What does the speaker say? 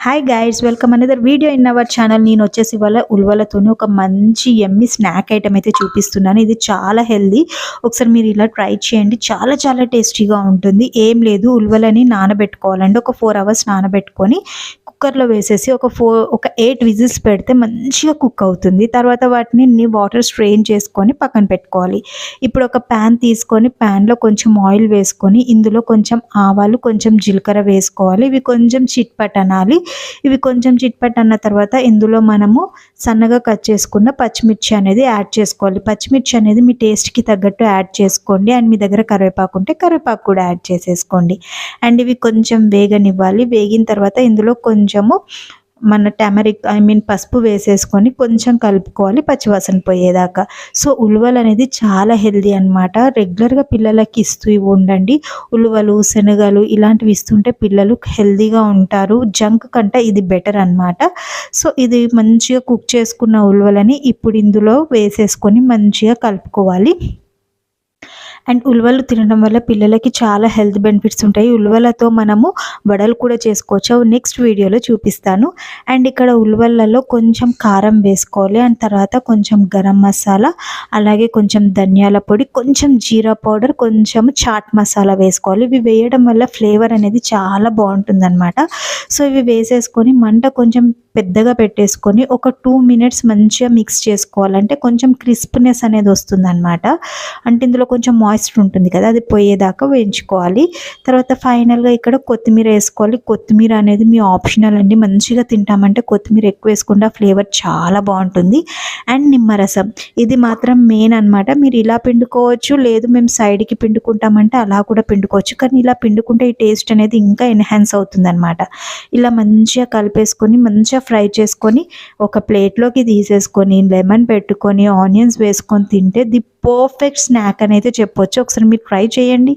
Hi guys, welcome another video in our channel. నేను వచ్చేసి ఇవాళ ఉలవలతోని ఒక మంచి ఎమ్మి స్నాక్ ఐటమ్ అయితే చూపిస్తున్నాను. ఇది చాలా హెల్దీ. ఒకసారి మీరు ఇలా ట్రై చేయండి. చాలా చాలా టేస్టీగా ఉంటుంది. ఏం లేదు, ఉలవలని నానబెట్టుకోవాలండి. ఒక 4 hours నానబెట్టుకొని కుక్కర్లో వేసేసి ఒక 8 విజిల్స్ పెడితే మంచిగా కుక్ అవుతుంది. తర్వాత వాటిని వాటర్ స్ట్రెయిన్ చేసుకొని పక్కన పెట్టుకోవాలి. ఇప్పుడు ఒక ప్యాన్ తీసుకొని ప్యాన్లో కొంచెం ఆయిల్ వేసుకొని ఇందులో కొంచెం ఆవాలు, కొంచెం జీలకర్ర వేసుకోవాలి. ఇవి కొంచెం చిట్పట్ అనాలి. ఇవి కొంచెం చిట్పట్ అన్న తర్వాత ఇందులో మనము సన్నగా కట్ చేసుకున్న పచ్చిమిర్చి అనేది యాడ్ చేసుకోవాలి. పచ్చిమిర్చి అనేది మీ టేస్ట్కి తగ్గట్టు యాడ్ చేసుకోండి. అండ్ మీ దగ్గర కరివేపాకు ఉంటే కరివేపాకు కూడా యాడ్ చేసేసుకోండి. అండ్ ఇవి కొంచెం వేగనివ్వాలి. వేగిన తర్వాత ఇందులో కొంచెము మన పసుపు వేసేసుకొని కొంచెం కలుపుకోవాలి పచ్చివాసన పోయేదాకా. సో ఉలవలు అనేది చాలా హెల్దీ అనమాట. రెగ్యులర్గా పిల్లలకి ఇస్తూ ఉండండి. ఉలవలు, శనగలు ఇలాంటివి ఇస్తుంటే పిల్లలు హెల్దీగా ఉంటారు. జంక్ కంటే ఇది బెటర్ అనమాట. సో ఇది మంచిగా కుక్ చేసుకున్న ఉలవలని ఇప్పుడు ఇందులో వేసేసుకొని మంచిగా కలుపుకోవాలి. అండ్ ఉలవలు తినడం వల్ల పిల్లలకి చాలా హెల్త్ బెనిఫిట్స్ ఉంటాయి. ఉలవలతో మనము వడలు కూడా చేసుకోవచ్చు. నెక్స్ట్ వీడియోలో చూపిస్తాను. అండ్ ఇక్కడ ఉలవలలో కొంచెం కారం వేసుకోవాలి. అండ్ తర్వాత కొంచెం గరం మసాలా, అలాగే కొంచెం ధనియాల పొడి, కొంచెం జీరా పౌడర్, కొంచెం చాట్ మసాలా వేసుకోవాలి. ఇవి వేయడం వల్ల ఫ్లేవర్ అనేది చాలా బాగుంటుంది అనమాట. సో ఇవి వేసేసుకొని మంట కొంచెం పెద్దగా పెట్టేసుకొని ఒక 2 minutes మంచిగా మిక్స్ చేసుకోవాలంటే కొంచెం క్రిస్ప్నెస్ అనేది వస్తుంది అనమాట. అంటే ఇందులో కొంచెం మాయిస్చర్ ఉంటుంది కదా, అది పోయేదాకా వేయించుకోవాలి. తర్వాత ఫైనల్గా ఇక్కడ కొత్తిమీర వేసుకోవాలి. కొత్తిమీర అనేది మీ ఆప్షనల్ అండి. మంచిగా తింటామంటే కొత్తిమీర ఎక్కువ వేసుకుంటే ఫ్లేవర్ చాలా బాగుంటుంది. అండ్ నిమ్మరసం, ఇది మాత్రం మెయిన్ అనమాట. మీరు ఇలా పిండుకోవచ్చు, లేదు మేము సైడ్కి పిండుకుంటామంటే అలా కూడా పిండుకోవచ్చు. కానీ ఇలా పిండుకుంటే ఈ టేస్ట్ అనేది ఇంకా ఎన్హాన్స్ అవుతుంది అనమాట. ఇలా మంచిగా కలిపేసుకొని మంచిగా ఫ్రై చేసుకొని ఒక ప్లేట్లోకి తీసేసుకొని లెమన్ పెట్టుకొని ఆనియన్స్ వేసుకొని తింటే ది పర్ఫెక్ట్ స్నాక్ అని అయితే చెప్పొచ్చు. ఒకసారి మీరు ట్రై చేయండి.